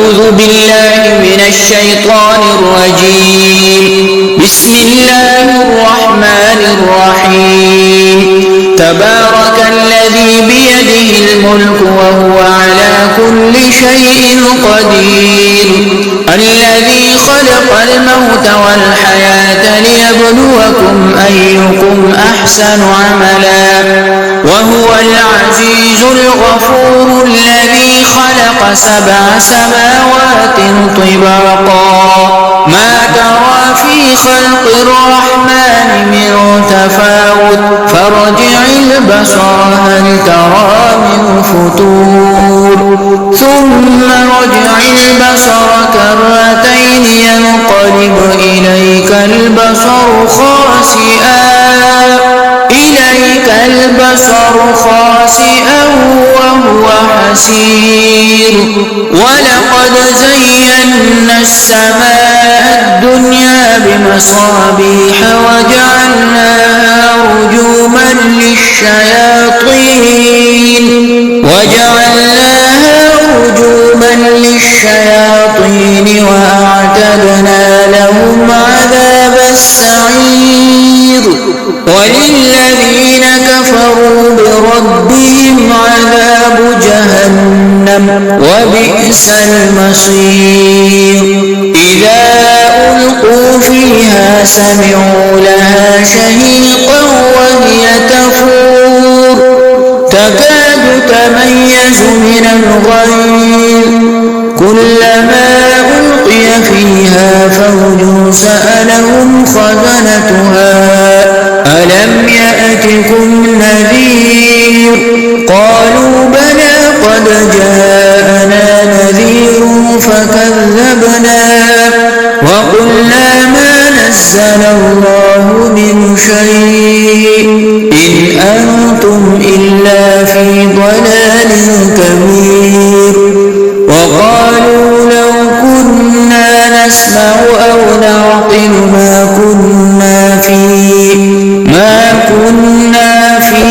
أعوذ بالله من الشيطان الرجيم. بسم الله الرحمن الرحيم. تبارك الذي بيده الملك وهو على كل شيء قدير. الذي خلق الموت والحياة ليبلوكم أيكم أحسن عملا وهو العزيز الغفور. الذي خلق 7 سماوات طباقا ما ترى في خلق الرحمن من تفاوت فارجع البصر هل ترى من فطور ثم ارجع البصر كرتين ينقلب إليك البصر خاسئا وهو حسير. ولقد زينا السماء الدنيا بمصابيح وجعلناها رجوما للشياطين وأعتدنا لهم عذاب السعير. وللذين كفروا بربهم عذاب جهنم وبئس المصير. إذا ألقوا فيها سمعوا لها شهيقا وهي تفور تكاد تميز من الغيظ كلما ألقي فيها فوج سألهم خزنتها ألم يأتكم نذير قالوا بلى قد جاءنا نذير فكذبنا وقلنا ما نزل الله من شيء إن أنتم إلا في ضلال كبير. وقالوا لو كنا نسمع أو نعقل ما كنا في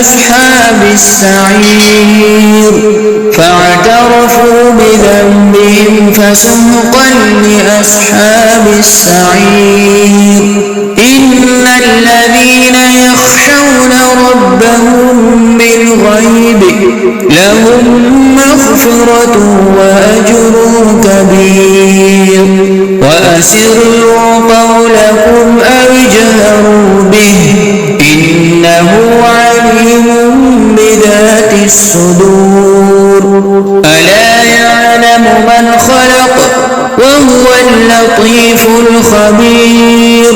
أصحاب السعير. فاعترفوا بذنبهم فسحقا لأصحاب السعير. إن الذين يخشون ربهم بالغيب لهم مغفرة وأجر كبير. وأسروا قولكم أو اجهروا به إنه عليم بذات الصدور. ألا يعلم من خلق وهو اللطيف الخبير.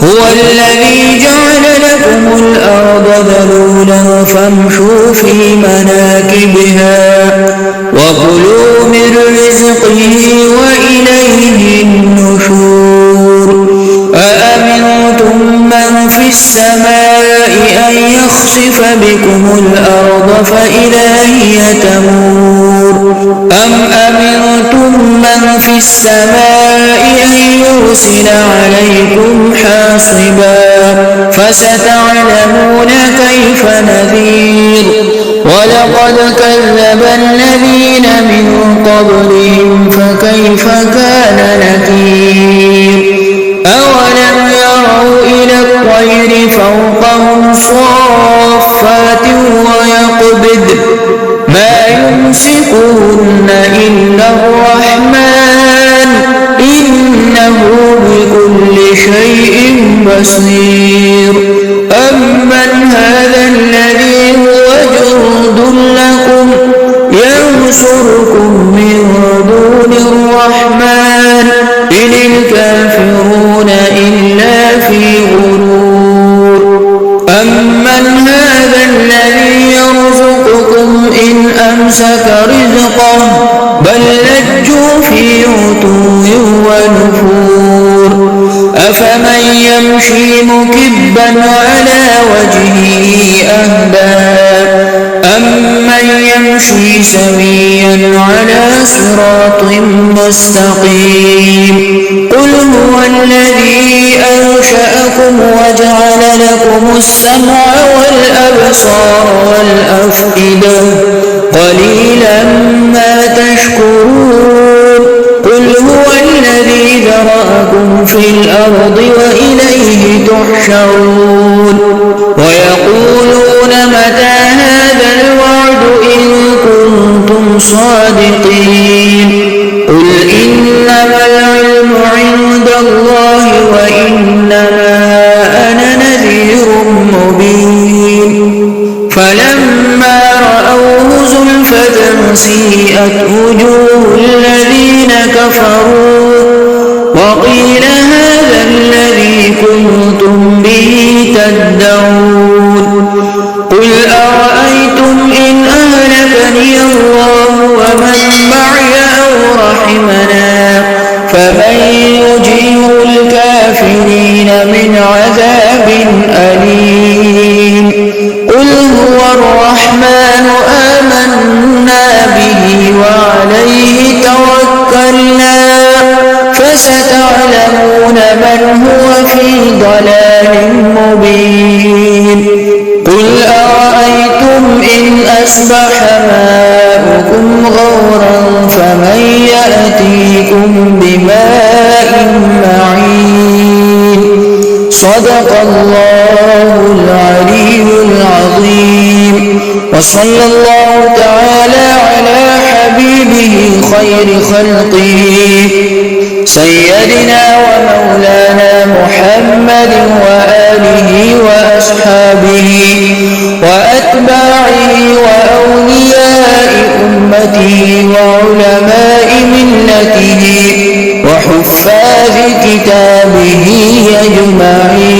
هو الذي جعل لكم الأرض ذلولا فامشوا في مناكبها وكلوا من رزقه وإليه النشور. أأمنتم من في السماء أن يخسف بكم الأرض فإذا هي تمور أم أمنتم من في السماء أن يرسل عليكم حاصبا فستعلمون كيف نذير. ولقد كذب الذين من قبلهم فكيف كان نكير. أولم يروا إلى الطير فوقهم صافات ويقبض ما يمسكهن إلا الرحمن إنه بكل شيء بصير. أمن هذا الذي هو جند لكم ينصركم من دون الرحمن إن الكافرون إلا في غرور. أمن هذا الذي يرزقكم إن أمسك رزقه بل لجوا في عتو ونفور. أفمن يمشي مكبا على وجهه أهدى أمن يمشي سويا على صراط مستقيم. قل هو الذي أنشأكم وجعل لكم السمع والأبصار والأفئدة قليلا ما تشكرون. في الأرض وإليه تحشرون ويقولون متى هذا الوعد إن كنتم صادقين قل إنما العلم عند الله وإنما أنا نذير مبين فلما رأوه زلفة سيئت وجوه الذين كفروا وقيل هذا الذي كنتم به تدعون قل أرأيتم إن أهلكني الله ومن معي أو رحمنا فمن يجير الكافرين من عذاب أليم قل هو الرحمن آمنا به وعليه توكلنا فستعلمون من هو في ضلال مبين قل أرأيتم إن أصبح ماؤكم غورا فمن يأتيكم بماء معين صدق الله العلي العظيم وصلى الله تعالى على حبيبه خير خلقه سيدنا ومولانا محمد وآله وأصحابه وأتباعه وأولياء أمته وعلماء ملته وحفاظ كتابه أجمعين